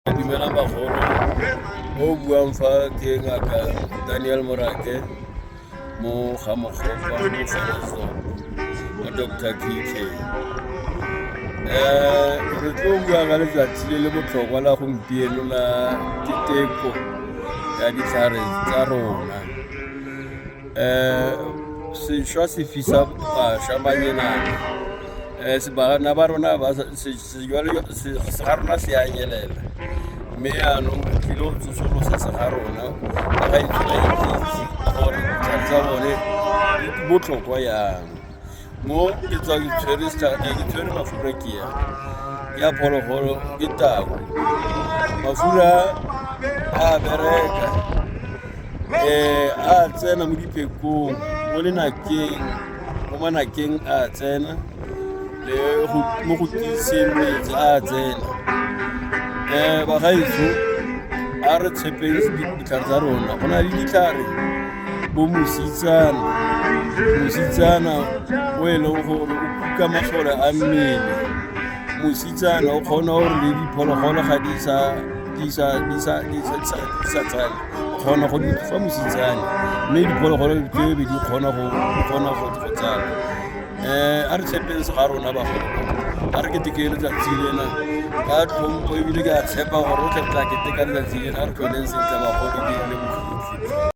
Dumelang bagolo mo buang fa ke ngaka Daniel Morake mo Gamogokwa mo Felezo mo Dr. KK. Re tlo bua ka letsatsi le le botlhokwa la gompieno la keteko ya ditlhare tsa rona. Sešwa se fisa bašwa banyenana bana ba rona ga rona se a nyelela mme yaanong re tlile go tsosolosa se ga rona ba ga itshola ikitse gore ditlhare tsa bone di botlhokwa yang. Mo ke tswa ke tshwere mafura ke ya phologolo ke tau. Mafura a bereka a tsena mo dipekong mo manakeng a tsena le mo go tiseng metsi a tsena. Bagaetsho a re tshepeng ditlhare tsa rona. Go na le ditlhare bo mositsana o e leng gore o kuka masole a mmele. Mositsana o kgona gore le diphologolo ga di sa tsala o kgona go di fa mositsana mme diphologolo tsebe di kgona go tsala. A re tshepeng se ga rona bagolo, a re keteke letsatsi lena ka tlhompho ebile ke a tshepa gore o tla keteka letsatsi lena a re tlholeng sentle bagolo ke le